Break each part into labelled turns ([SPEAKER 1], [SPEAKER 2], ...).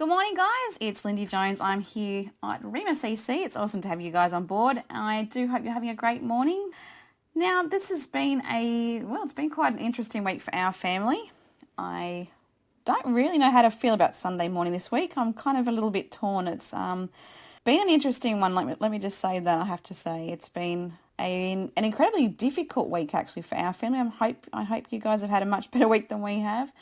[SPEAKER 1] Good morning, guys. It's Lindy Jones. I'm here at Rhema CC. It's awesome to have you guys on board. I do hope you're having a great morning. Now, this has been it's been quite an interesting week for our family. I don't really know how to feel about Sunday morning this week. I'm kind of a little bit torn. It's been an interesting one. Let me just say that I have to say it's been an incredibly difficult week actually for our family. I hope you guys have had a much better week than we have.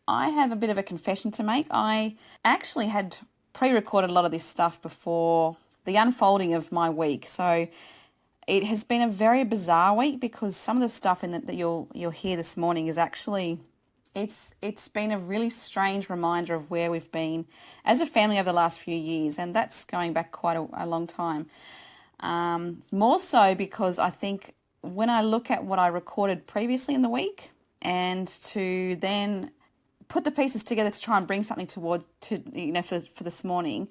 [SPEAKER 1] I have a bit of a confession to make. I actually had pre-recorded a lot of this stuff before the unfolding of my week. So it has been a very bizarre week because some of the stuff that you'll hear this morning is actually it's been a really strange reminder of where we've been as a family over the last few years, and that's going back quite a long time. More so because I think when I look at what I recorded previously in the week, and to then put the pieces together to try and bring something for this morning,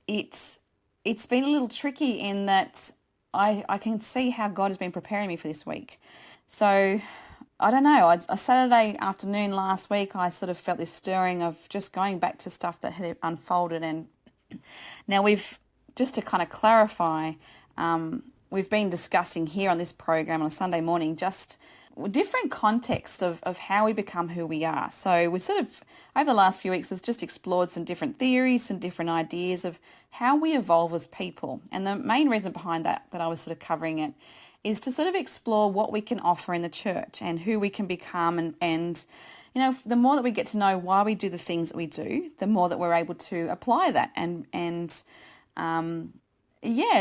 [SPEAKER 1] it's been a little tricky in that I can see how God has been preparing me for this week. So I don't know. A Saturday afternoon last week, I sort of felt this stirring of just going back to stuff that had unfolded. And now just to kind of clarify, we've been discussing here on this program on a Sunday morning just different context of how we become who we are. So we sort of, over the last few weeks, has just explored some different theories, some different ideas of how we evolve as people. And the main reason behind that I was sort of covering it is to sort of explore what we can offer in the church and who we can become. And the more that we get to know why we do the things that we do, the more that we're able to apply that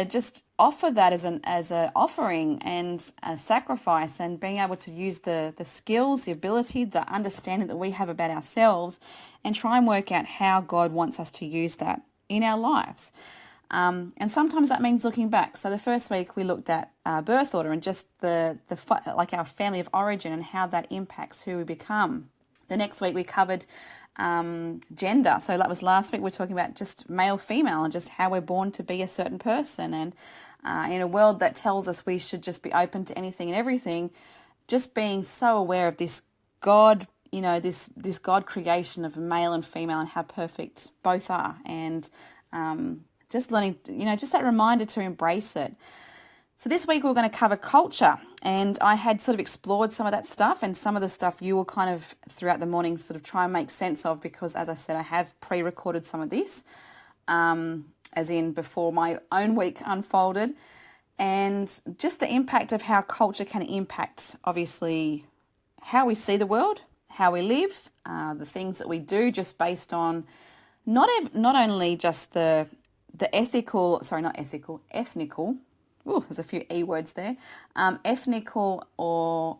[SPEAKER 1] just offer that as an offering and a sacrifice, and being able to use the skills, the ability, the understanding that we have about ourselves, and try and work out how God wants us to use that in our lives. And sometimes that means looking back. So the first week we looked at birth order and just like our family of origin and how that impacts who we become. The next week we covered gender. So that was last week. We're talking about just male, female, and just how we're born to be a certain person. And in a world that tells us we should just be open to anything and everything, just being so aware of this God, this God creation of male and female and how perfect both are. And just learning, just that reminder to embrace it. So this week we're going to cover culture, and I had sort of explored some of that stuff, and some of the stuff you will kind of throughout the morning sort of try and make sense of, because as I said, I have pre-recorded some of this, as in before my own week unfolded, and just the impact of how culture can impact, obviously, how we see the world, how we live, the things that we do, just based on not only just the ethnical. Ooh, there's a few E words there. Ethnical or,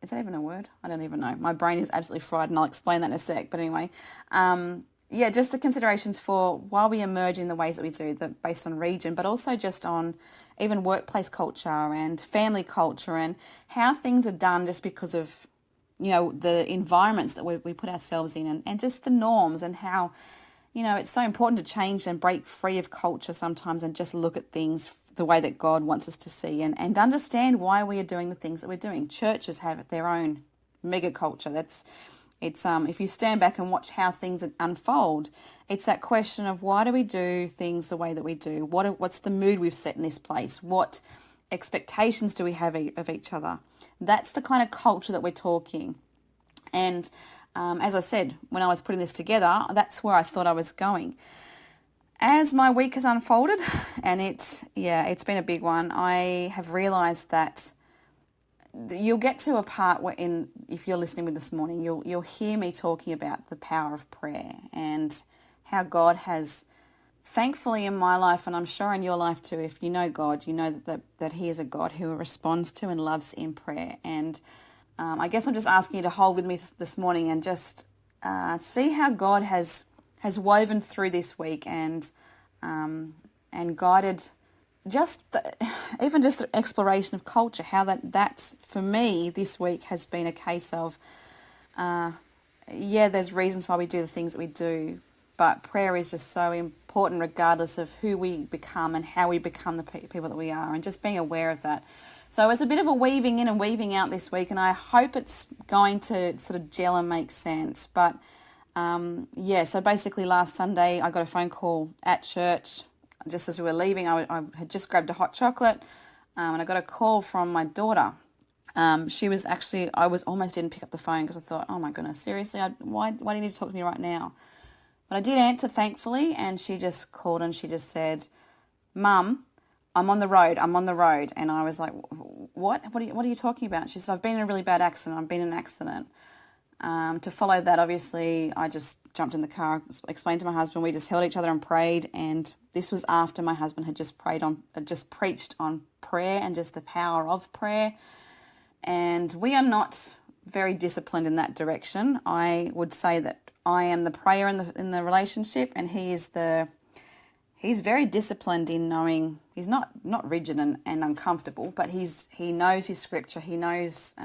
[SPEAKER 1] is that even a word? I don't even know. My brain is absolutely fried, and I'll explain that in a sec. But anyway, just the considerations for why we emerge in the ways that we do, based on region, but also just on even workplace culture and family culture and how things are done just because of, the environments that we put ourselves in, and just the norms, and how, it's so important to change and break free of culture sometimes and just look at things the way that God wants us to see, and understand why we are doing the things that we're doing. Churches have their own mega culture. It's if you stand back and watch how things unfold, it's that question of why do we do things the way that we do? What's the mood we've set in this place? What expectations do we have of each other? That's the kind of culture that we're talking. And as I said, when I was putting this together, that's where I thought I was going. As my week has unfolded, and it's been a big one, I have realised that you'll get to a part where, if you're listening with this morning, you'll hear me talking about the power of prayer and how God has, thankfully in my life, and I'm sure in your life too, if you know God, you know that He is a God who responds to and loves in prayer. And I guess I'm just asking you to hold with me this morning and just see how God has woven through this week and guided even just the exploration of culture, how that for me this week has been a case of, there's reasons why we do the things that we do, but prayer is just so important regardless of who we become and how we become the people that we are, and just being aware of that. So it's a bit of a weaving in and weaving out this week, and I hope it's going to sort of gel and make sense. But So basically last Sunday I got a phone call at church just as we were leaving. I had just grabbed a hot chocolate, and I got a call from my daughter. I was almost didn't pick up the phone because I thought, oh my goodness, seriously, why do you need to talk to me right now? But I did answer, thankfully, and she just called and she just said, Mum, I'm on the road. And I was like, what? What are you talking about? She said, I've been in a really bad accident. I've been in an accident. To follow that, obviously, I just jumped in the car, explained to my husband. We just held each other and prayed. And this was after my husband had just preached on prayer and just the power of prayer. And we are not very disciplined in that direction. I would say that I am the prayer in the relationship, and he's very disciplined in knowing he's not rigid and uncomfortable, but he knows his scripture. He knows,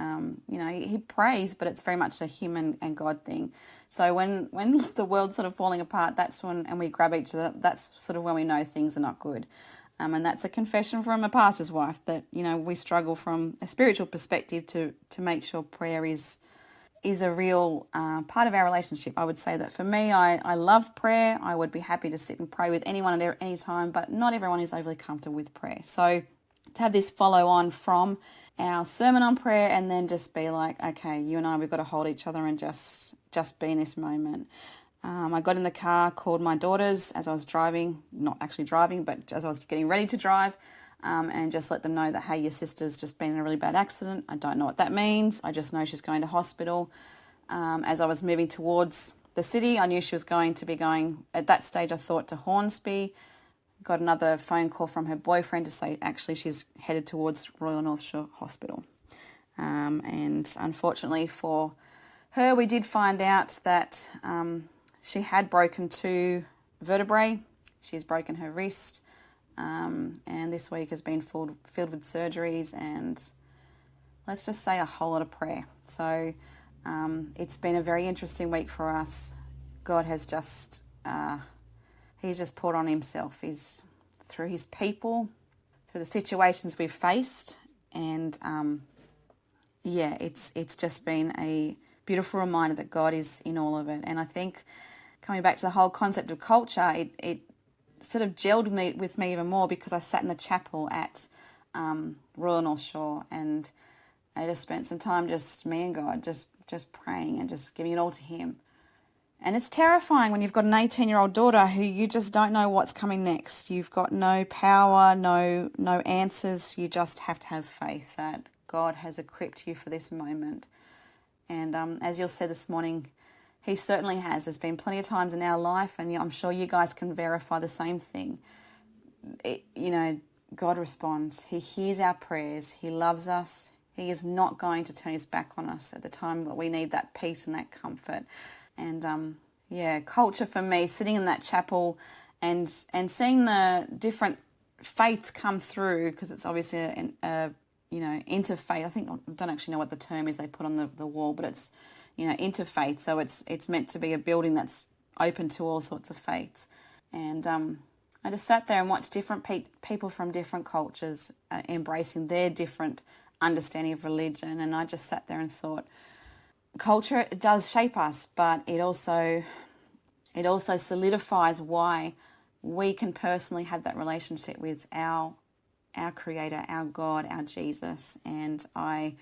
[SPEAKER 1] he prays, but it's very much a him and God thing. So when the world's sort of falling apart, and we grab each other, that's sort of when we know things are not good. And that's a confession from a pastor's wife that, we struggle from a spiritual perspective to make sure prayer is a real part of our relationship. I would say that for me, I love prayer. I would be happy to sit and pray with anyone at any time, but not everyone is overly comfortable with prayer. So to have this follow on from our sermon on prayer and then just be like, okay, you and I, we've got to hold each other and just be in this moment. I got in the car, called my daughters as I was driving, not actually driving, but as I was getting ready to drive, and just let them know that, hey, your sister's just been in a really bad accident. I don't know what that means. I just know she's going to hospital. As I was moving towards the city, I knew she was going to be going, at that stage I thought, to Hornsby. Got another phone call from her boyfriend to say actually she's headed towards Royal North Shore Hospital. And unfortunately for her, we did find out that she had broken 2 vertebrae. She's broken her wrist. And this week has been filled with surgeries and let's just say a whole lot of prayer. So it's been a very interesting week for us. God has he's just poured on himself. He's through his people, through the situations we've faced. And it's just been a beautiful reminder that God is in all of it. And I think coming back to the whole concept of culture, it sort of gelled with me even more because I sat in the chapel at Royal North Shore and I just spent some time just me and God, just praying and just giving it all to him. And it's terrifying when you've got an 18-year-old daughter who you just don't know what's coming next. You've got no power, no answers. You just have to have faith that God has equipped you for this moment. And as you'll say this morning, he certainly has. There's been plenty of times in our life, and I'm sure you guys can verify the same thing. God responds. He hears our prayers. He loves us. He is not going to turn his back on us at the time that we need that peace and that comfort. And culture for me, sitting in that chapel and seeing the different faiths come through, because it's obviously interfaith. I don't actually know what the term is they put on the wall, but it's interfaith. So it's meant to be a building that's open to all sorts of faiths. And I just sat there and watched different people from different cultures embracing their different understanding of religion. And I just sat there and thought, culture does shape us, but it also solidifies why we can personally have that relationship with our Creator, our God, our Jesus. And I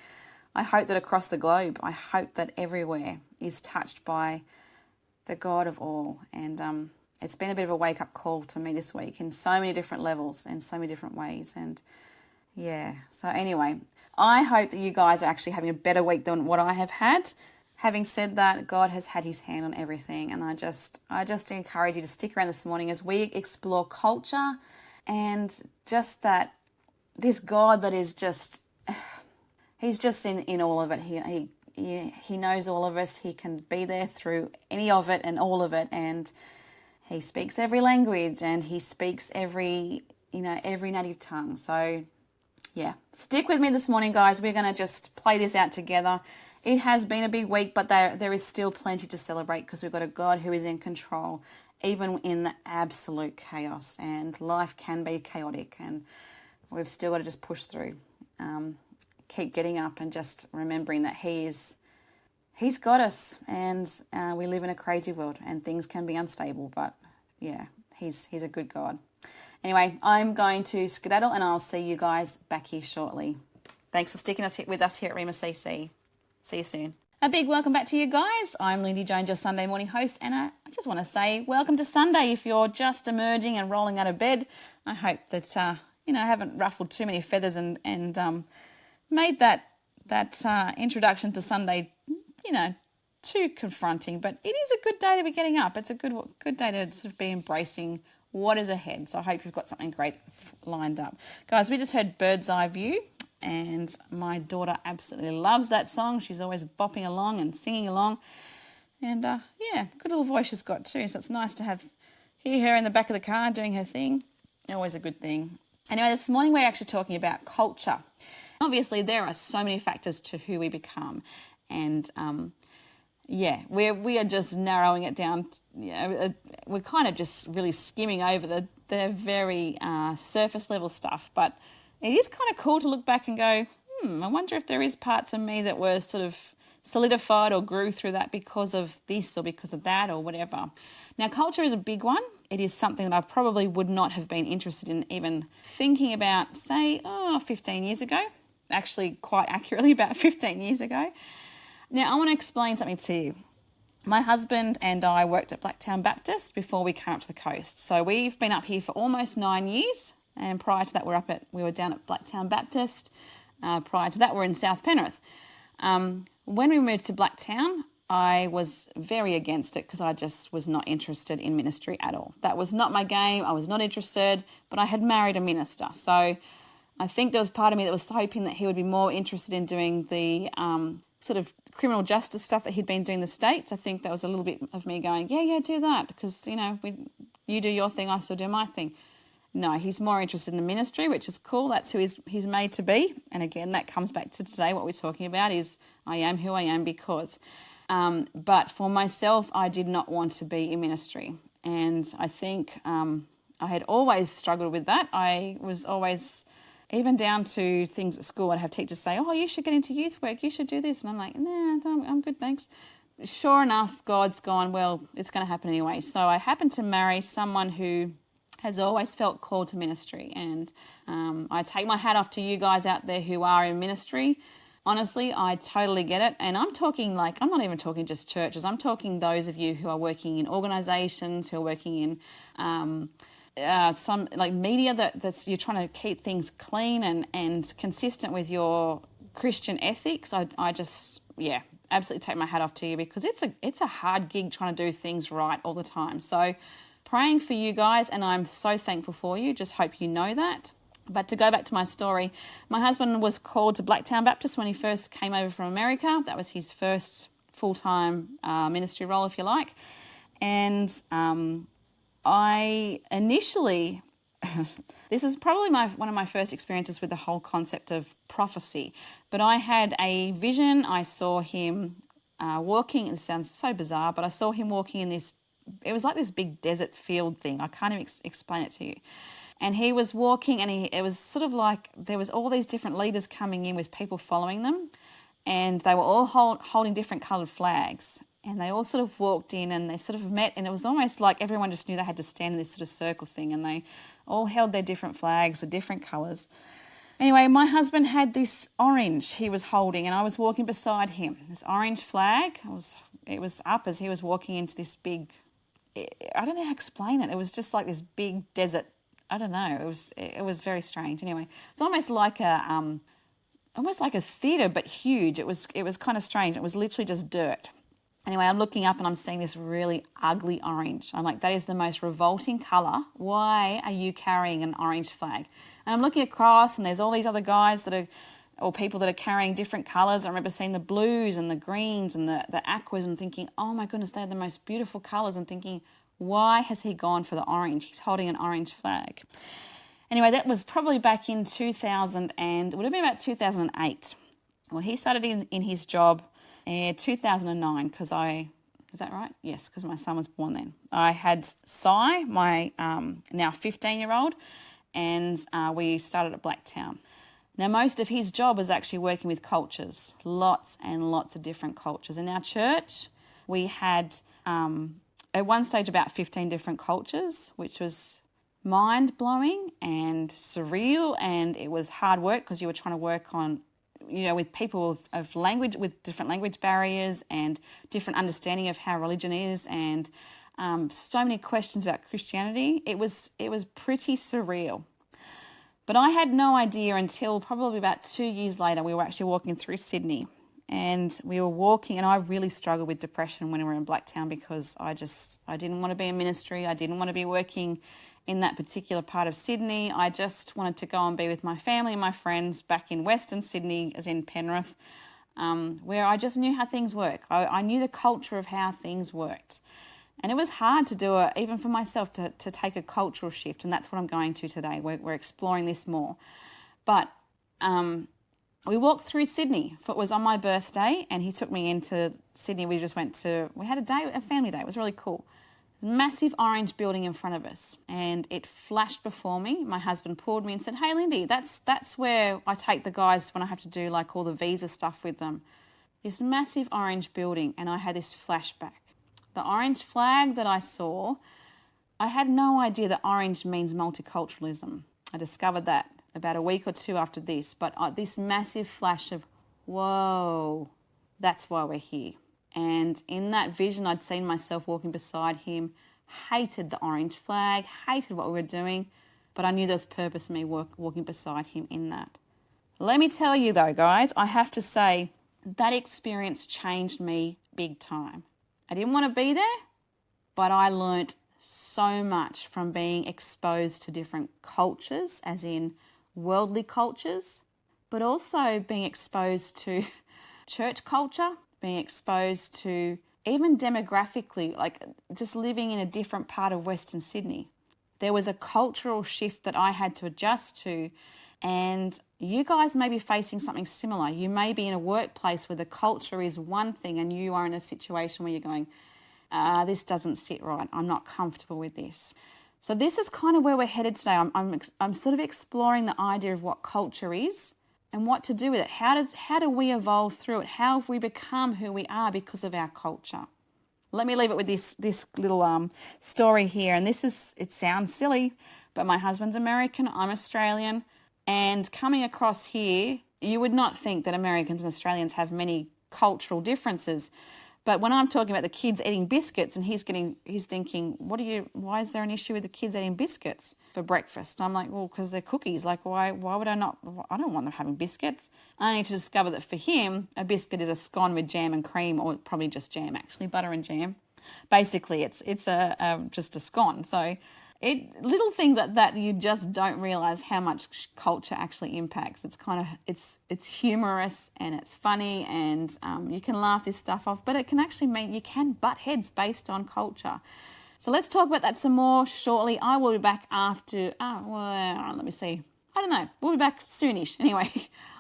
[SPEAKER 1] hope that across the globe, I hope that everywhere is touched by the God of all. And it's been a bit of a wake-up call to me this week in so many different levels and so many different ways. And so anyway, I hope that you guys are actually having a better week than what I have had. Having said that, God has had his hand on everything. And I just encourage you to stick around this morning as we explore culture and just that this God that is just, he's just in all of it. He knows all of us. He can be there through any of it and all of it. And he speaks every language and he speaks every native tongue. So stick with me this morning, guys. We're going to just play this out together. It has been a big week, but there is still plenty to celebrate because we've got a God who is in control, even in the absolute chaos. And life can be chaotic, and we've still got to just push through. Keep getting up and just remembering that He is He's got us, and we live in a crazy world, and things can be unstable. But yeah, he's a good God. Anyway, I'm going to skedaddle, and I'll see you guys back here shortly. Thanks for sticking with us here at Rhema CC. See you soon. A big welcome back to you guys. I'm Lindy Jones, your Sunday morning host, and I just want to say welcome to Sunday. If you're just emerging and rolling out of bed, I hope that I haven't ruffled too many feathers and made that introduction to Sunday, too confronting. But it is a good day to be getting up. It's a good day to sort of be embracing what is ahead. So I hope you've got something great lined up, guys. We just heard Bird's Eye View. And my daughter absolutely loves that song. She's always bopping along and singing along. And, good little voice she's got too. So it's nice to hear her in the back of the car doing her thing. Always a good thing. Anyway, this morning we're actually talking about culture. Obviously, there are so many factors to who we become. And, we are just narrowing it down. We're kind of just really skimming over the very surface level stuff. But it is kind of cool to look back and go, I wonder if there is parts of me that were sort of solidified or grew through that because of this or because of that or whatever. Now, culture is a big one. It is something that I probably would not have been interested in even thinking about, say, 15 years ago. Actually, quite accurately, about 15 years ago. Now, I want to explain something to you. My husband and I worked at Blacktown Baptist before we came up to the coast. So we've been up here for almost 9 years. And prior to that, we were down at Blacktown Baptist. Prior to that, we're in South Penrith. When we moved to Blacktown, I was very against it because I just was not interested in ministry at all. That was not my game. I was not interested, but I had married a minister. So I think there was part of me that was hoping that he would be more interested in doing the sort of criminal justice stuff that he'd been doing in the States. I think that was a little bit of me going, yeah, do that because, you do your thing, I still do my thing. No, he's more interested in the ministry, which is cool. That's who he's made to be. And again, that comes back to today. What we're talking about is I am who I am because. But for myself, I did not want to be in ministry. And I think I had always struggled with that. I was always, even down to things at school, I'd have teachers say, you should get into youth work. You should do this. And I'm like, nah, I'm good, thanks. Sure enough, God's gone, well, it's going to happen anyway. So I happened to marry someone who has always felt called to ministry. And I take my hat off to you guys out there who are in ministry. Honestly, I totally get it. And I'm talking I'm not even talking just churches. I'm talking those of you who are working in organisations, who are working in some like media that's you're trying to keep things clean and consistent with your Christian ethics. I just, absolutely take my hat off to you because it's a hard gig trying to do things right all the time. So praying for you guys, and I'm so thankful for you. Just hope you know that. But to go back to my story, my husband was called to Blacktown Baptist when he first came over from America. That was his first full-time ministry role, if you like. And I initially, this is probably one of my first experiences with the whole concept of prophecy. But I had a vision. I saw him walking. It sounds so bizarre, but I saw him walking in this. It was like this big desert field thing. I can't even explain it to you. And he was walking, and it was sort of like there was all these different leaders coming in with people following them, and they were all holding different coloured flags. And they all sort of walked in, and they sort of met, and it was almost like everyone just knew they had to stand in this sort of circle thing, and they all held their different flags with different colours. Anyway, my husband had this orange he was holding, and I was walking beside him. This orange flag, it was up as he was walking into this big, I don't know how to explain it. It was just like this big desert. I don't know. It was very strange. Anyway, it's almost like a theatre, but huge. It was kind of strange. It was literally just dirt. Anyway, I'm looking up and I'm seeing this really ugly orange. I'm like, that is the most revolting colour. Why are you carrying an orange flag? And I'm looking across, and there's all these other guys or people that are carrying different colours. I remember seeing the blues and the greens and the aquas and thinking, oh my goodness, they're the most beautiful colours, and thinking, why has he gone for the orange? He's holding an orange flag. Anyway, that was probably back in 2000, and it would have been about 2008. Well, he started in his job in 2009 because is that right? Yes, because my son was born then. I had Cy, my now 15-year-old, and we started at Blacktown. Now, most of his job is actually working with cultures, lots and lots of different cultures. In our church, we had at one stage about 15 different cultures, which was mind-blowing and surreal, and it was hard work because you were trying to work on, with people of language, with different language barriers and different understanding of how religion is, and so many questions about Christianity. It was pretty surreal. But I had no idea until probably about 2 years later. We were actually walking through Sydney, and we were walking, and I really struggled with depression when we were in Blacktown because I didn't want to be in ministry. I didn't want to be working in that particular part of Sydney. I just wanted to go and be with my family and my friends back in Western Sydney, as in Penrith, where I just knew how things work. I knew the culture of how things worked. And it was hard to do it, even for myself, to take a cultural shift. And that's what I'm going to today. We're exploring this more. But we walked through Sydney. It was on my birthday, and he took me into Sydney. We had a family day. It was really cool. Massive orange building in front of us, and it flashed before me. My husband pulled me and said, "Hey, Lindy, that's where I take the guys when I have to do like all the visa stuff with them." This massive orange building, and I had this flashback. The orange flag that I saw, I had no idea that orange means multiculturalism. I discovered that about a week or two after this, but this massive flash of, whoa, that's why we're here. And in that vision, I'd seen myself walking beside him, hated the orange flag, hated what we were doing, but I knew there was purpose in me walking beside him in that. Let me tell you though, guys, I have to say that experience changed me big time. I didn't want to be there, but I learnt so much from being exposed to different cultures, as in worldly cultures, but also being exposed to church culture, being exposed to even demographically, like just living in a different part of Western Sydney. There was a cultural shift that I had to adjust to, and you guys may be facing something similar. You may be in a workplace where the culture is one thing and you are in a situation where you're going, this doesn't sit right. I'm not comfortable with this. So this is kind of where we're headed today. I'm sort of exploring the idea of what culture is and what to do with it. How do we evolve through it? How have we become who we are because of our culture? Let me leave it with this little story here. And it sounds silly, but my husband's American, I'm Australian. And coming across here, you would not think that Americans and Australians have many cultural differences. But when I'm talking about the kids eating biscuits and he's thinking, why is there an issue with the kids eating biscuits for breakfast? I'm like, well, because they're cookies. Like, why would I not? I don't want them having biscuits. I need to discover that for him, a biscuit is a scone with jam and cream, or probably just jam, actually, butter and jam. Basically, it's just a scone. So little things like that you just don't realize how much culture actually impacts. It's kind of it's humorous and it's funny, and you can laugh this stuff off, but it can actually mean you can butt heads based on culture. So let's talk about that some more shortly. I will be back after let me see, I don't know, we'll be back soonish anyway.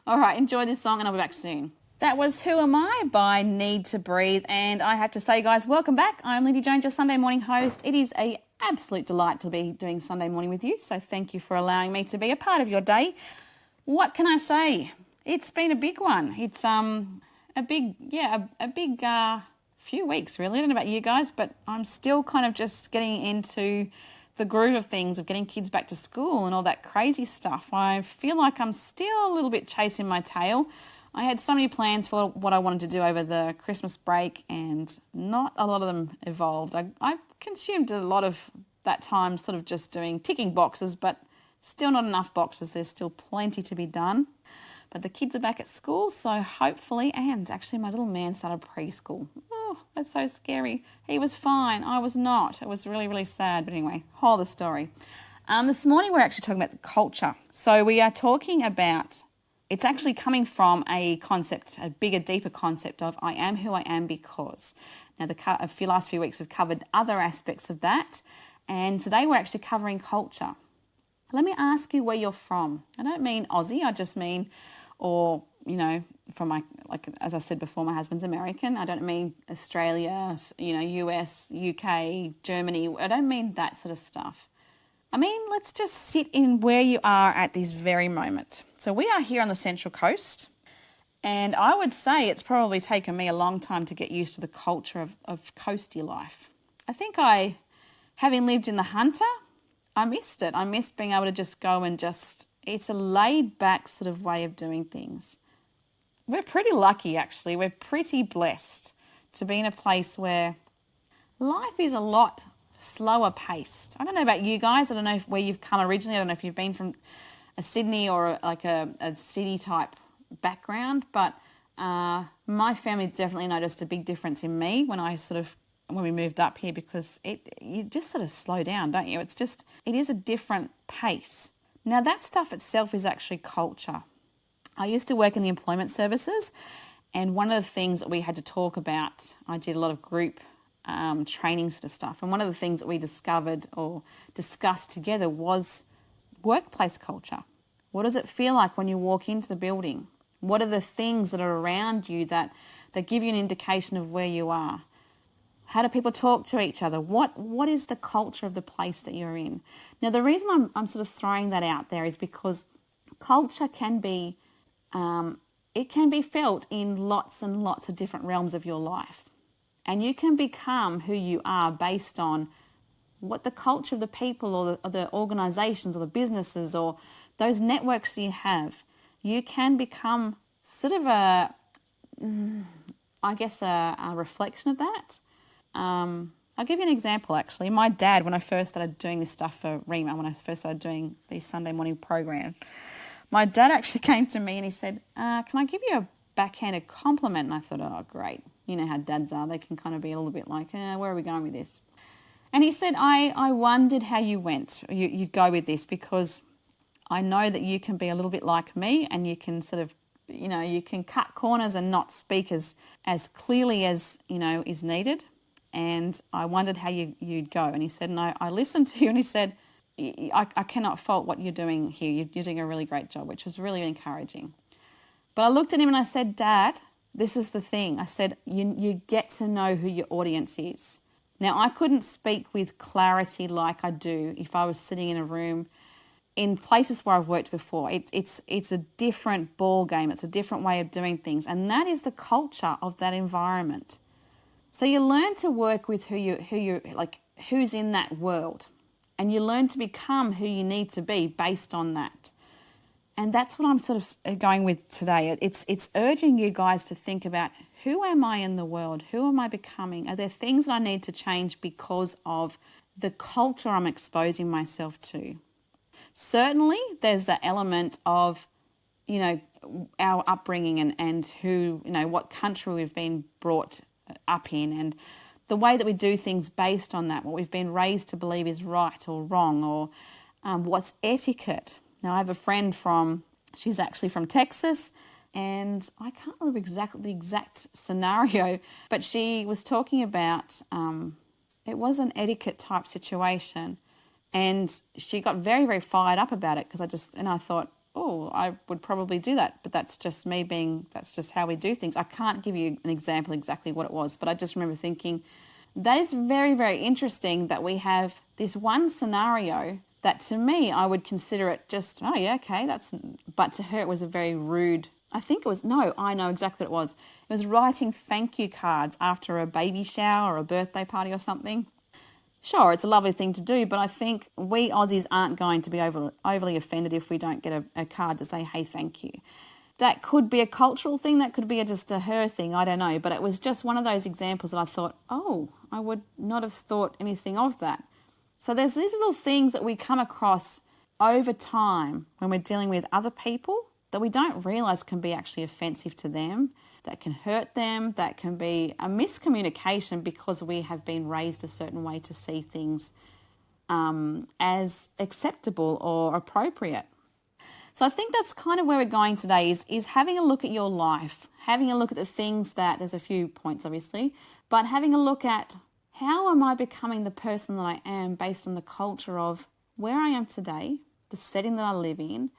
[SPEAKER 1] All right, enjoy this song and I'll be back soon. That was Who Am I by Need to Breathe. And I have to say, guys, welcome back. I'm Lindy Jones, your Sunday morning host. It is an absolute delight to be doing Sunday morning with you. So thank you for allowing me to be a part of your day. What can I say? It's been a big one. It's a big few weeks, really. I don't know about you guys, but I'm still kind of just getting into the groove of things, of getting kids back to school and all that crazy stuff. I feel like I'm still a little bit chasing my tail. I had so many plans for what I wanted to do over the Christmas break, and not a lot of them evolved. I consumed a lot of that time sort of just ticking boxes, but still not enough boxes. There's still plenty to be done. But the kids are back at school, so hopefully, and actually my little man started preschool. Oh, that's so scary. He was fine. I was not. It was really, really sad. But anyway, whole other story. This morning we're actually talking about the culture. So we are talking about, it's actually coming from a concept, a bigger, deeper concept of I am who I am because. Now, the last few weeks we've covered other aspects of that, and today we're actually covering culture. Let me ask you where you're from. I don't mean Aussie, I just mean, or, from as I said before, my husband's American. I don't mean Australia, US, UK, Germany. I don't mean that sort of stuff. I mean, let's just sit in where you are at this very moment. So we are here on the Central Coast, and I would say it's probably taken me a long time to get used to the culture of coasty life. I think having lived in the Hunter, I missed it. I missed being able to just go and it's a laid back sort of way of doing things. We're pretty lucky, actually. We're pretty blessed to be in a place where life is a lot slower paced. I don't know about you guys. I don't know where you've come originally. I don't know if you've been from a Sydney or like a city type background, but my family definitely noticed a big difference in me when we moved up here, because you just sort of slow down, don't you? It is a different pace. Now that stuff itself is actually culture. I used to work in the employment services, and one of the things that we had to talk about, I did a lot of group training sort of stuff, and one of the things that we discovered or discussed together was workplace culture. What does it feel like when you walk into the building? What are the things that are around you that give you an indication of where you are? How do people talk to each other? What is the culture of the place that you're in? Now, the reason I'm sort of throwing that out there is because culture can be felt in lots and lots of different realms of your life. And you can become who you are based on what the culture of the people or the organisations or the businesses or those networks you have. You can become sort of a reflection of that. I'll give you an example, actually. My dad, when I first started doing this stuff for Rhema, when I first started doing the Sunday morning program, my dad actually came to me and he said, can I give you a backhanded compliment? And I thought, oh, great. You know how dads are. They can kind of be a little bit like, where are we going with this? And he said, I wondered how you went. You'd go with this, because I know that you can be a little bit like me, and you can sort of, you can cut corners and not speak as clearly as, is needed. And I wondered how you'd go. And he said, and I listened to you, and he said, I cannot fault what you're doing here. You're doing a really great job, which was really encouraging. But I looked at him and I said, Dad, this is the thing. I said, you get to know who your audience is. Now, I couldn't speak with clarity like I do if I was sitting in a room in places where I've worked before. It's a different ball game. It's a different way of doing things. And that is the culture of that environment. So you learn to work with who's in that world. And you learn to become who you need to be based on that. And that's what I'm sort of going with today. It's urging you guys to think about, who am I in the world? Who am I becoming? Are there things that I need to change because of the culture I'm exposing myself to? Certainly, there's that element of, our upbringing and who, what country we've been brought up in, and the way that we do things based on that, what we've been raised to believe is right or wrong, or what's etiquette. Now, I have a friend she's actually from Texas, and I can't remember the exact scenario, but she was talking about, it was an etiquette type situation, and she got very, very fired up about it, because I thought, oh, I would probably do that, but that's just that's just how we do things. I can't give you an example exactly what it was, but I just remember thinking, that is very, very interesting that we have this one scenario that, to me, I would consider it just, oh yeah, okay, but to her it was a very rude, I know exactly what it was. It was writing thank you cards after a baby shower or a birthday party or something. Sure, it's a lovely thing to do, but I think we Aussies aren't going to be overly offended if we don't get a card to say, hey, thank you. That could be a cultural thing, that could be just a her thing, I don't know. But it was just one of those examples that I thought, oh, I would not have thought anything of that. So there's these little things that we come across over time when we're dealing with other people that we don't realise can be actually offensive to them, that can hurt them, that can be a miscommunication because we have been raised a certain way to see things as acceptable or appropriate. So I think that's kind of where we're going today, is having a look at your life, having a look at the things that, there's a few points obviously, but having a look at, how am I becoming the person that I am based on the culture of where I am today, the setting that I live in?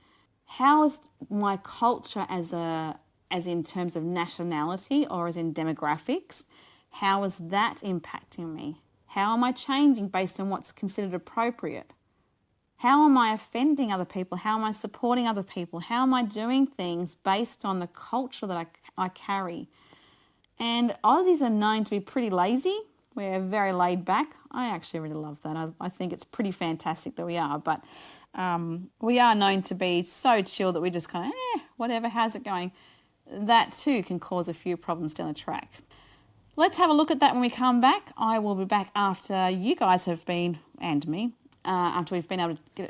[SPEAKER 1] How is my culture as in terms of nationality or as in demographics? How is that impacting me? How am I changing based on what's considered appropriate? How am I offending other people? How am I supporting other people? How am I doing things based on the culture that I carry? And Aussies are known to be pretty lazy. We're very laid back. I actually really love that. I think it's pretty fantastic that we are. But we are known to be so chill that we just kind of, whatever, how's it going? That too can cause a few problems down the track. Let's have a look at that when we come back. I will be back after you guys have been, and me, after we've been able to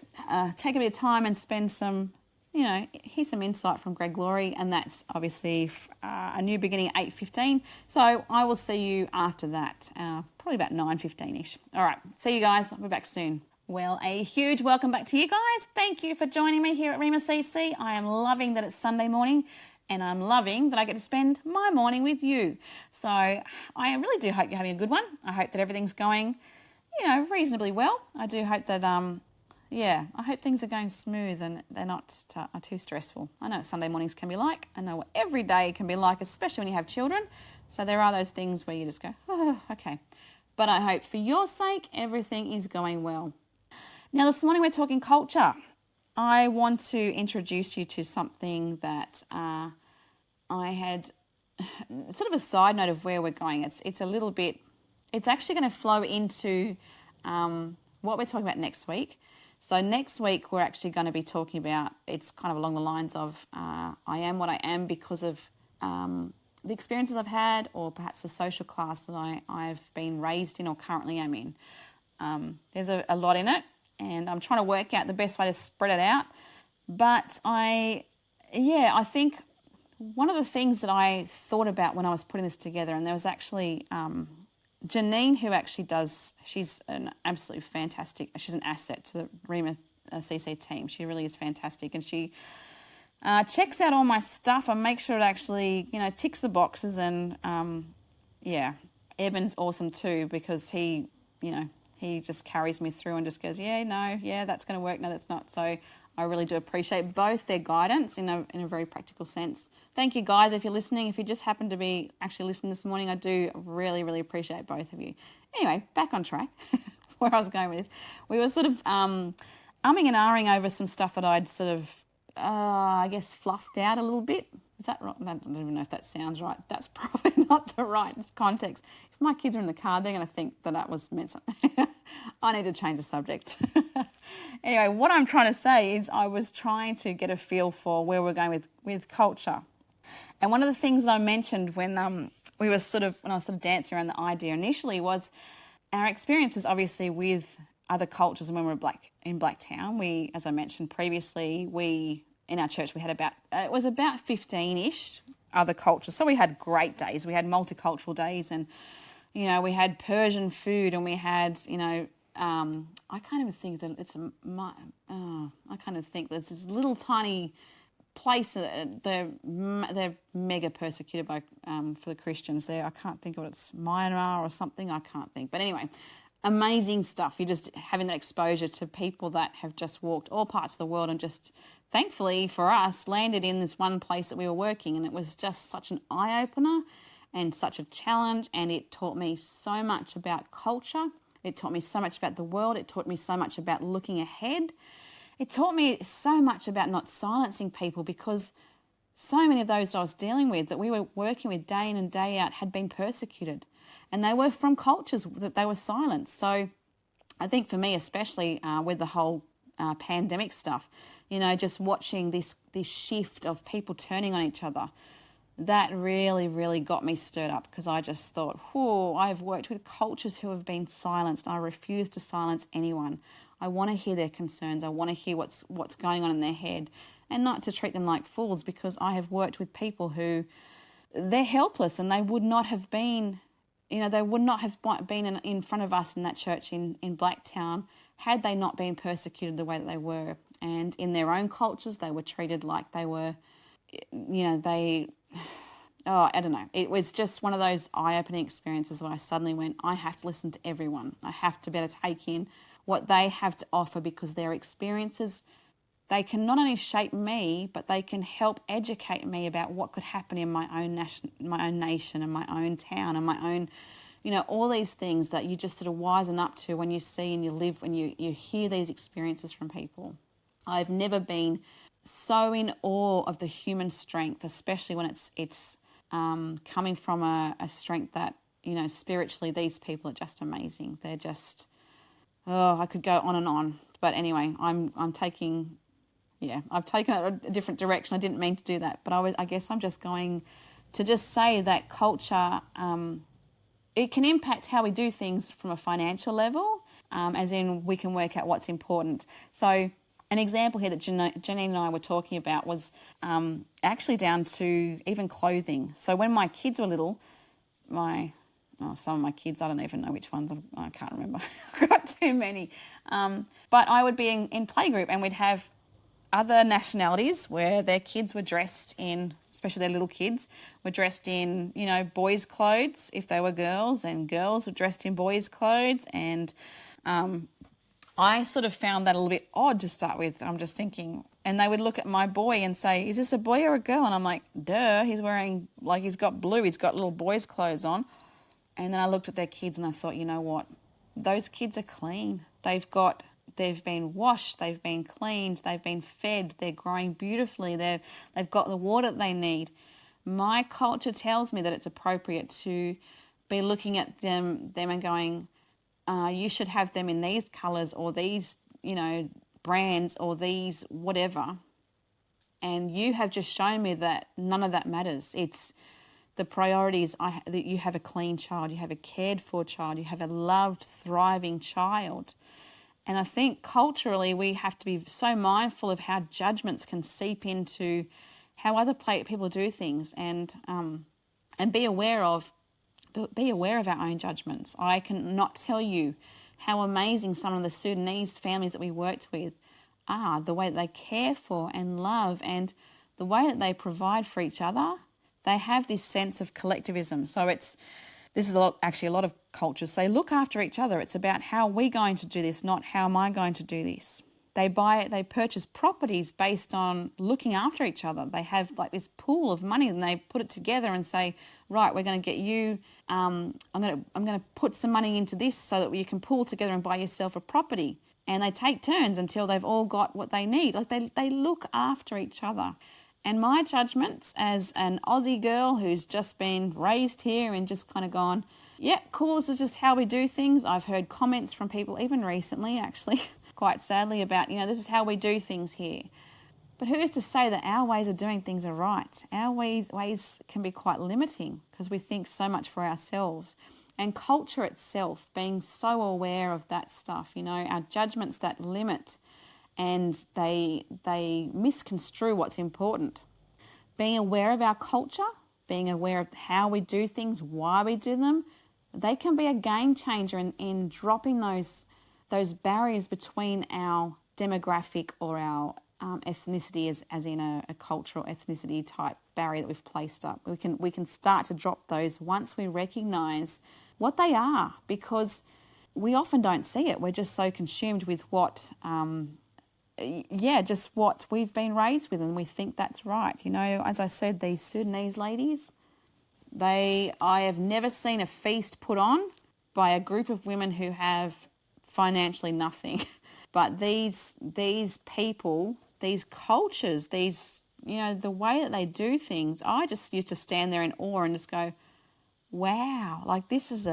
[SPEAKER 1] take a bit of time and spend some, hear some insight from Greg Laurie, and that's obviously a new beginning at 8:15. So I will see you after that, probably about 9:15ish. All right, see you guys. I'll be back soon. Well, a huge welcome back to you guys. Thank you for joining me here at Rhema CC. I am loving that it's Sunday morning, and I'm loving that I get to spend my morning with you. So I really do hope you're having a good one. I hope that everything's going, reasonably well. I do hope that, I hope things are going smooth and they're not too stressful. I know what Sunday mornings can be like. I know what every day can be like, especially when you have children. So there are those things where you just go, oh, okay. But I hope for your sake, everything is going well. Now, this morning we're talking culture. I want to introduce you to something that I had sort of a side note of where we're going. It's a little bit, it's actually going to flow into what we're talking about next week. So next week we're actually going to be talking about, it's kind of along the lines of I am what I am because of the experiences I've had, or perhaps the social class that I've been raised in or currently am in. There's a lot in it, and I'm trying to work out the best way to spread it out. But I think one of the things that I thought about when I was putting this together, and there was actually Janine, who actually does, she's an absolutely fantastic, she's an asset to the Rhema CC team. She really is fantastic, and she checks out all my stuff and makes sure it actually, ticks the boxes. And Eben's awesome too, because he just carries me through and just goes, that's going to work, no, that's not. So I really do appreciate both their guidance in a very practical sense. Thank you guys if you're listening. If you just happen to be actually listening this morning, I do really, really appreciate both of you. Anyway, back on track where I was going with this. We were sort of umming and ahhing over some stuff that I'd sort of, fluffed out a little bit. Is that right? I don't even know if that sounds right. That's probably not the right context. If my kids are in the car, they're going to think that was meant something. I need to change the subject. Anyway, what I'm trying to say is I was trying to get a feel for where we're going with culture. And one of the things I mentioned when I was sort of dancing around the idea initially was our experiences, obviously, with other cultures. And when we were in Blacktown, we, as I mentioned previously, in our church, we had about 15-ish other cultures. So we had great days. We had multicultural days, and, we had Persian food, and we had, I can't even think that I kind of think there's this little tiny place that they're mega persecuted by for the Christians there. I can't think of it. It's Myanmar or something. I can't think. But anyway, amazing stuff. You're just having that exposure to people that have just walked all parts of the world and just, thankfully for us, landed in this one place that we were working. And it was just such an eye-opener and such a challenge. And it taught me so much about culture. It taught me so much about the world. It taught me so much about looking ahead. It taught me so much about not silencing people, because so many of those I was dealing with, that we were working with day in and day out, had been persecuted. And they were from cultures that they were silenced. So I think for me, especially with the whole pandemic stuff, just watching this shift of people turning on each other, that really, really got me stirred up, because I just thought, I've worked with cultures who have been silenced. I refuse to silence anyone. I want to hear their concerns. I want to hear what's going on in their head, and not to treat them like fools, because I have worked with people who, they're helpless, and they would not have been, they would not have been in front of us in that church in Blacktown had they not been persecuted the way that they were. And in their own cultures, they were treated like they were, I don't know. It was just one of those eye-opening experiences where I suddenly went, I have to listen to everyone. I have to be able to take in what they have to offer, because their experiences, they can not only shape me, but they can help educate me about what could happen in my own nation and my own town and my own, all these things that you just sort of wisen up to when you see and you live, when you hear these experiences from people. I've never been so in awe of the human strength, especially when it's coming from a strength that, spiritually, these people are just amazing. They're just, I could go on and on. But anyway, I've taken a different direction. I didn't mean to do that, but I guess I'm just going to just say that culture, it can impact how we do things from a financial level, as in we can work out what's important. So an example here that Janine and I were talking about was actually down to even clothing. So when my kids were little, some of my kids, I don't even know which ones, I can't remember. I've got too many. But I would be in playgroup and we'd have other nationalities where their kids were dressed in, especially their little kids, were dressed in, boys' clothes if they were girls, and girls were dressed in boys' clothes. And I sort of found that a little bit odd to start with. I'm just thinking, and they would look at my boy and say, is this a boy or a girl? And I'm like, duh, he's wearing, he's got blue, he's got little boys' clothes on. And then I looked at their kids and I thought, you know what? Those kids are clean. They've been washed, they've been cleaned, they've been fed, they're growing beautifully, they've got the water that they need. My culture tells me that it's appropriate to be looking at them and going, you should have them in these colours or these, brands or these whatever. And you have just shown me that none of that matters. It's the priorities that you have a clean child, you have a cared for child, you have a loved, thriving child. And I think culturally we have to be so mindful of how judgments can seep into how other people do things, and be aware of our own judgments. I cannot tell you how amazing some of the Sudanese families that we worked with are, the way that they care for and love and the way that they provide for each other. They have this sense of collectivism. So this is a lot of cultures say, look after each other. It's about how we're going to do this, not how am I going to do this. They purchase properties based on looking after each other. They have this pool of money and they put it together and say, right, we're going to get you, I'm going to put some money into this so that you can pool together and buy yourself a property. And they take turns until they've all got what they need. They look after each other. And my judgments as an Aussie girl who's just been raised here and just kind of gone, yeah, cool, this is just how we do things. I've heard comments from people, even recently actually, quite sadly, about, this is how we do things here. But who is to say that our ways of doing things are right? Our ways can be quite limiting because we think so much for ourselves. And culture itself, being so aware of that stuff, our judgments that limit and they misconstrue what's important. Being aware of our culture, being aware of how we do things, why we do them, they can be a game changer in dropping those barriers between our demographic or our ethnicity, as in a cultural ethnicity type barrier that we've placed up. We can start to drop those once we recognise what they are, because we often don't see it. We're just so consumed with what we've been raised with, and we think that's right. As I said, these Sudanese ladies, I have never seen a feast put on by a group of women who have financially nothing. But these people, these cultures, the way that they do things, I just used to stand there in awe and just go, wow, this is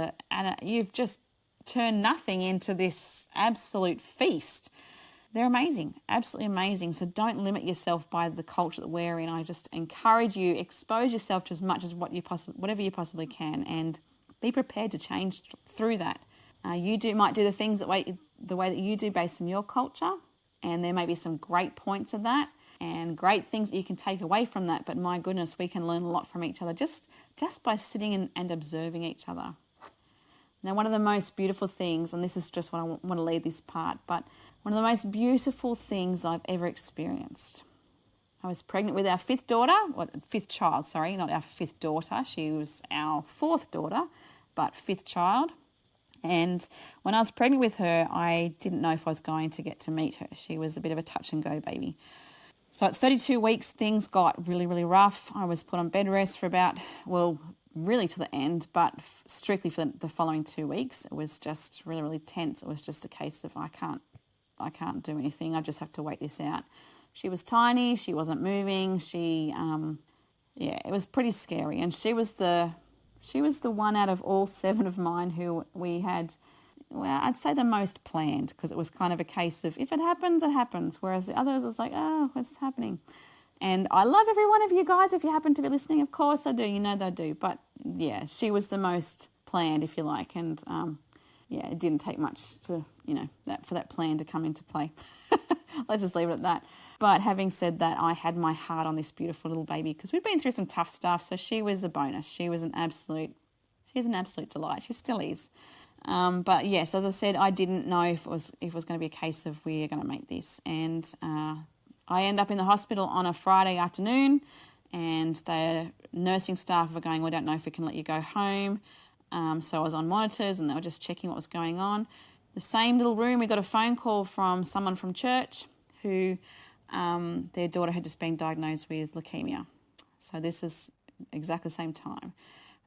[SPEAKER 1] you've just turned nothing into this absolute feast. They're amazing, absolutely amazing. So don't limit yourself by the culture that we're in. I just encourage you, expose yourself to as much as whatever you possibly can, and be prepared to change through that. Might do the things the way that you do based on your culture, and there may be some great points of that and great things that you can take away from that. But my goodness, we can learn a lot from each other just by sitting and observing each other. Now, one of the most beautiful things, and this is just what I want to lead this part, but one of the most beautiful things I've ever experienced. I was pregnant with our fifth child, not our fifth daughter. She was our fourth daughter, but fifth child. And when I was pregnant with her, I didn't know if I was going to get to meet her. She was a bit of a touch and go baby. So at 32 weeks, things got really, really rough. I was put on bed rest for really to the end, but strictly for the following 2 weeks, it was just really, really tense. It was just a case of I can't do anything. I just have to wait this out. She was tiny. She wasn't moving. It was pretty scary. And she was the one out of all 7 of mine who we had, well, I'd say the most planned, because it was kind of a case of if it happens, it happens. Whereas the others was like, oh, what's happening? And I love every one of you guys. If you happen to be listening, of course I do. You know they do. But yeah, she was the most planned, if you like. And it didn't take much to, for that plan to come into play. Let's just leave it at that. But having said that, I had my heart on this beautiful little baby because we'd been through some tough stuff. So she was a bonus. She was an absolute delight. She still is. But yes, as I said, I didn't know if it was going to be a case of we're going to make this. And I end up in the hospital on a Friday afternoon, and the nursing staff were going, we don't know if we can let you go home. So I was on monitors, and they were just checking what was going on. The same little room, we got a phone call from someone from church who their daughter had just been diagnosed with leukemia. So this is exactly the same time.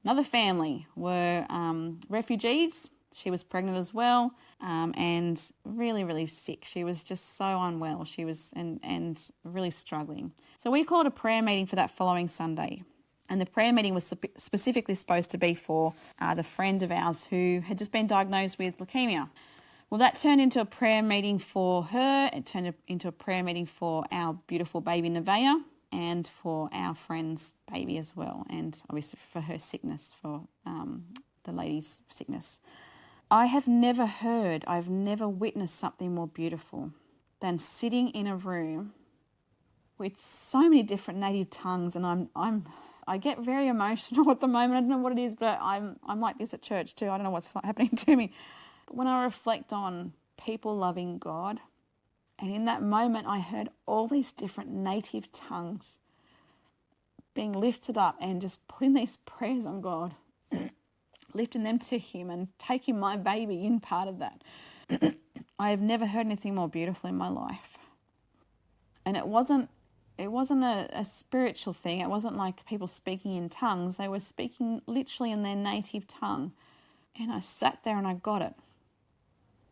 [SPEAKER 1] Another family were refugees. She was pregnant as well, and really, really sick. She was just so unwell. She was and really struggling. So we called a prayer meeting for that following Sunday. And the prayer meeting was specifically supposed to be for the friend of ours who had just been diagnosed with leukemia. Well, that turned into a prayer meeting for her. It turned into a prayer meeting for our beautiful baby Nevaeh and for our friend's baby as well, and obviously for her sickness, for the lady's sickness. I've never witnessed something more beautiful than sitting in a room with so many different native tongues, and I get very emotional at the moment. I don't know what it is, but I'm like this at church too. I don't know what's happening to me. But when I reflect on people loving God, and in that moment I heard all these different native tongues being lifted up and just putting these prayers on God, lifting them to Him and taking my baby in part of that. I have never heard anything more beautiful in my life. And it wasn't a spiritual thing. It wasn't like people speaking in tongues. They were speaking literally in their native tongue. And I sat there and I got it.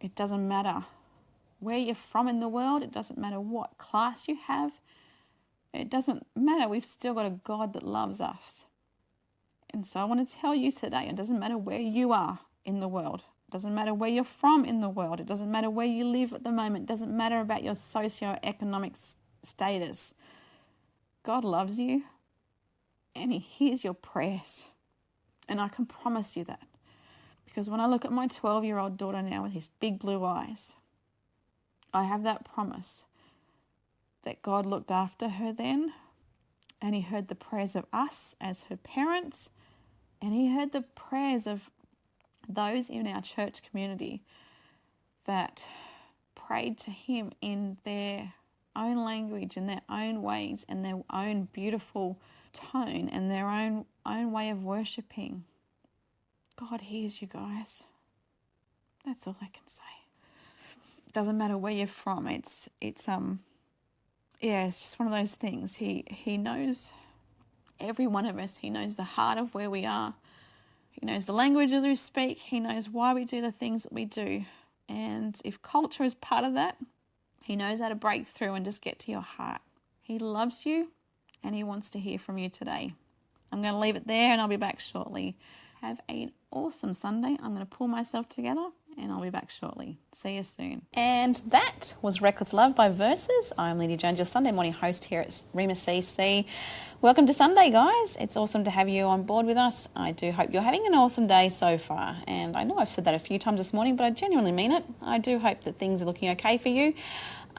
[SPEAKER 1] It doesn't matter where you're from in the world. It doesn't matter what class you have. It doesn't matter. We've still got a God that loves us. And so I want to tell you today, it doesn't matter where you are in the world. It doesn't matter where you're from in the world. It doesn't matter where you live at the moment. It doesn't matter about your socioeconomic status. God loves you and He hears your prayers. And I can promise you that. Because when I look at my 12-year-old daughter now with his big blue eyes, I have that promise that God looked after her then, and He heard the prayers of us as her parents, and He heard the prayers of those in our church community that prayed to Him in their own language, in their own ways, and their own beautiful tone, and their own way of worshipping. God hears you guys. That's all I can say. It doesn't matter where you're from. It's just one of those things. He knows every one of us. He knows the heart of where we are. He knows the languages we speak. He knows why we do the things that we do. And if culture is part of that, He knows how to break through and just get to your heart. He loves you and He wants to hear from you today. I'm going to leave it there and I'll be back shortly. Have an awesome Sunday. I'm going to pull myself together and I'll be back shortly. See you soon. And that was Reckless Love by Verses. I'm Lindy Jones, your Sunday morning host here at Rhema CC. Welcome to Sunday, guys. It's awesome to have you on board with us. I do hope you're having an awesome day so far. And I know I've said that a few times this morning, but I genuinely mean it. I do hope that things are looking okay for you.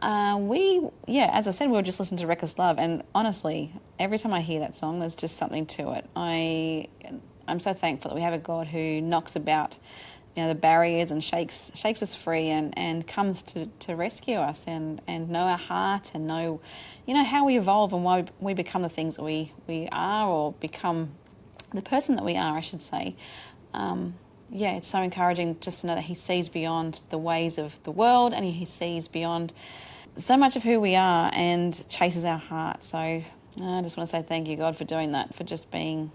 [SPEAKER 1] As I said, we were just listening to Reckless Love, and honestly, every time I hear that song, there's just something to it. I'm so thankful that we have a God who knocks about, the barriers and shakes us free and comes to rescue us and know our heart and know, how we evolve and why we become the things that we are, or become the person that we are, I should say. It's so encouraging just to know that He sees beyond the ways of the world, and He sees beyond so much of who we are and chases our heart. So I just want to say thank you, God, for doing that, for just being,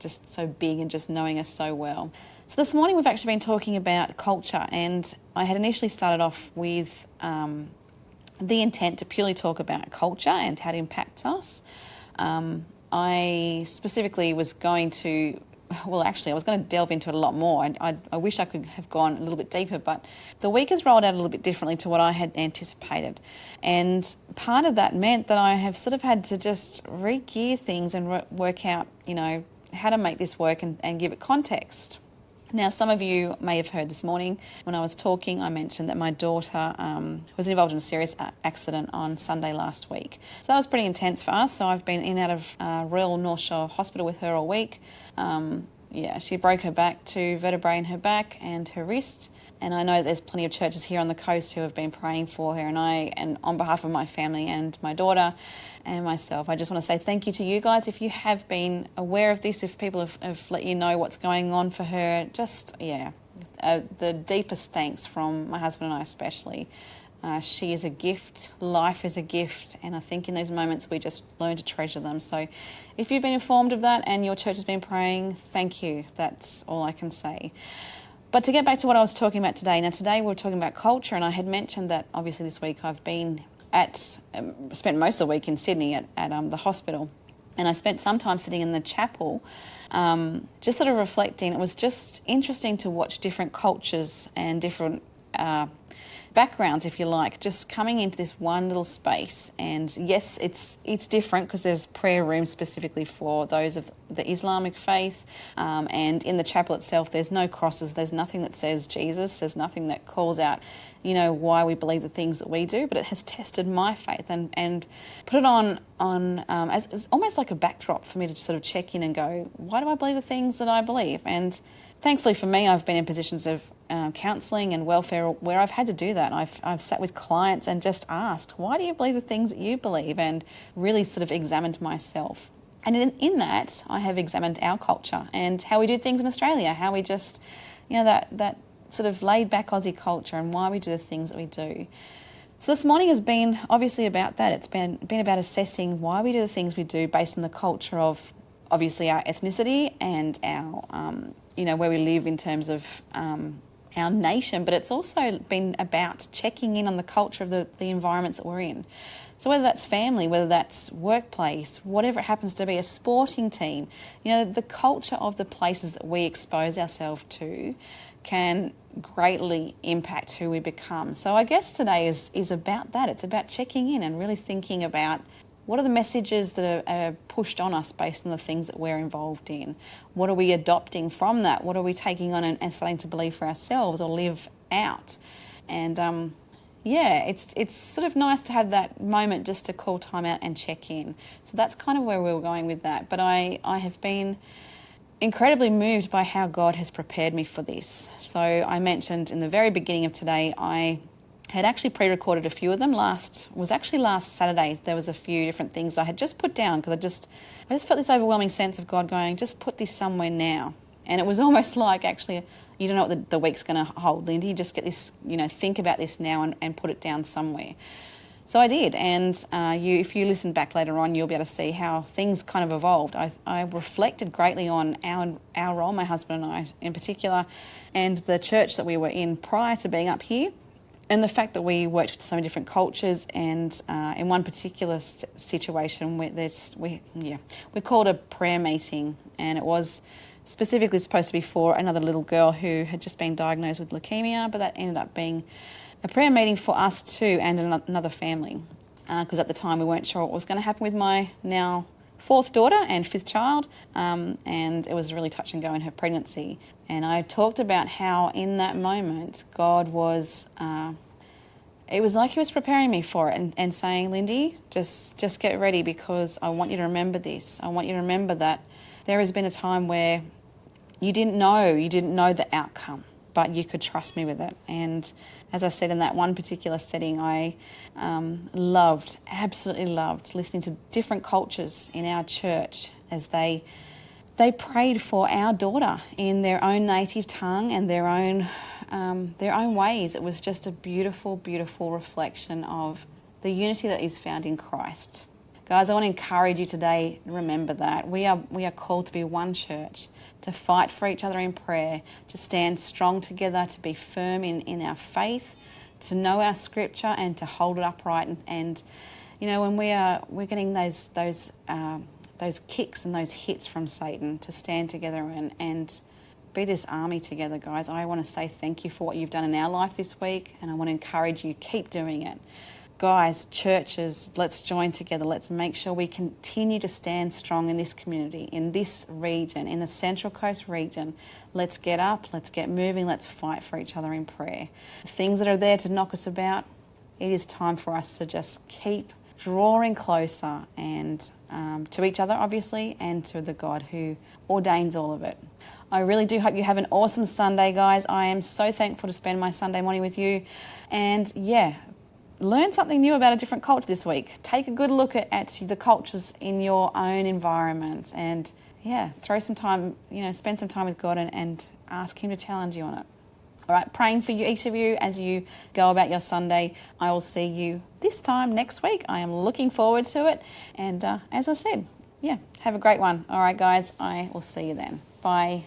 [SPEAKER 1] just so big and just knowing us so well. So this morning we've actually been talking about culture, and I had initially started off with the intent to purely talk about culture and how it impacts us. I specifically was going to, I was going to delve into it a lot more. I wish I could have gone a little bit deeper, but the week has rolled out a little bit differently to what I had anticipated. And part of that meant that I have sort of had to just re-gear things and work out, how to make this work and give it context. Now, some of you may have heard this morning when I was talking, I mentioned that my daughter was involved in a serious accident on Sunday last week. So that was pretty intense for us. So I've been in and out of Royal North Shore Hospital with her all week. She broke her back, 2 vertebrae in her back and her wrist. And I know there's plenty of churches here on the coast who have been praying for her. And on behalf of my family and my daughter and myself, I just want to say thank you to you guys. If you have been aware of this, if people have let you know what's going on for her, the deepest thanks from my husband and I especially. She is a gift, life is a gift, and I think in those moments we just learn to treasure them. So if you've been informed of that and your church has been praying, thank you. That's all I can say. But to get back to what I was talking about today, now today we're talking about culture, and I had mentioned that obviously this week I've been spent most of the week in Sydney at the hospital, and I spent some time sitting in the chapel just sort of reflecting. It was just interesting to watch different cultures and different backgrounds, if you like, just coming into this one little space. And yes, it's different because there's prayer rooms specifically for those of the Islamic faith, and in the chapel itself there's no crosses, there's nothing that says Jesus, there's nothing that calls out why we believe the things that we do, but it has tested my faith and put it on as almost like a backdrop for me to sort of check in and go, why do I believe the things that I believe? And thankfully for me, I've been in positions of counselling and welfare where I've had to do that. I've sat with clients and just asked, why do you believe the things that you believe? And really sort of examined myself. And in that, I have examined our culture and how we do things in Australia, how we just, that sort of laid back Aussie culture and why we do the things that we do. So this morning has been obviously about that. It's been about assessing why we do the things we do based on the culture of obviously our ethnicity and our, where we live in terms of our nation, but it's also been about checking in on the culture of the environments that we're in. So whether that's family, whether that's workplace, whatever it happens to be, a sporting team, the culture of the places that we expose ourselves to can greatly impact who we become. So I guess today is about that. It's about checking in and really thinking about what are the messages that are pushed on us based on the things that we're involved in? What are we adopting from that? What are we taking on and starting to believe for ourselves or live out? And it's sort of nice to have that moment just to call time out and check in. So that's kind of where we were going with that. But I have been incredibly moved by how God has prepared me for this. So I mentioned in the very beginning of today, I had actually pre-recorded a few of them. Last Saturday. There was a few different things I had just put down because I just felt this overwhelming sense of God going, just put this somewhere now. And it was almost like, actually, you don't know what the week's going to hold, Lindy. You just get this, think about this now and put it down somewhere. So I did, and if you listen back later on, you'll be able to see how things kind of evolved. I reflected greatly on our role, my husband and I in particular, and the church that we were in prior to being up here. And the fact that we worked with so many different cultures, and in one particular situation, we called a prayer meeting, and it was specifically supposed to be for another little girl who had just been diagnosed with leukemia, but that ended up being a prayer meeting for us too and another family, because at the time we weren't sure what was going to happen with my now 4th daughter and 5th child, and it was really touch and go in her pregnancy. And I talked about how in that moment God was, it was like he was preparing me for it and saying, Lindy, just get ready, because I want you to remember this. I want you to remember that there has been a time where you didn't know the outcome, but you could trust me with it. And as I said, in that one particular setting, I absolutely loved listening to different cultures in our church as they prayed for our daughter in their own native tongue and their own ways. It was just a beautiful, beautiful reflection of the unity that is found in Christ. Guys, I want to encourage you today, remember that. We are called to be one church, to fight for each other in prayer, to stand strong together, to be firm in our faith, to know our scripture and to hold it upright. And you know, when we're getting those kicks and those hits from Satan, to stand together and be this army together, guys. I want to say thank you for what you've done in our life this week, and I want to encourage you, keep doing it. Guys, churches, let's join together. Let's make sure we continue to stand strong in this community, in this region, in the Central Coast region. Let's get up, let's get moving, let's fight for each other in prayer. The things that are there to knock us about, it is time for us to just keep drawing closer and to each other, obviously, and to the God who ordains all of it. I really do hope you have an awesome Sunday, guys. I am so thankful to spend my Sunday morning with you. And yeah, learn something new about a different culture this week. Take a good look at the cultures in your own environment, and yeah, throw some time, spend some time with God and ask Him to challenge you on it. All right, praying for you, each of you, as you go about your Sunday. I will see you this time next week. I am looking forward to it. And as I said, yeah, have a great one. All right, guys, I will see you then. Bye.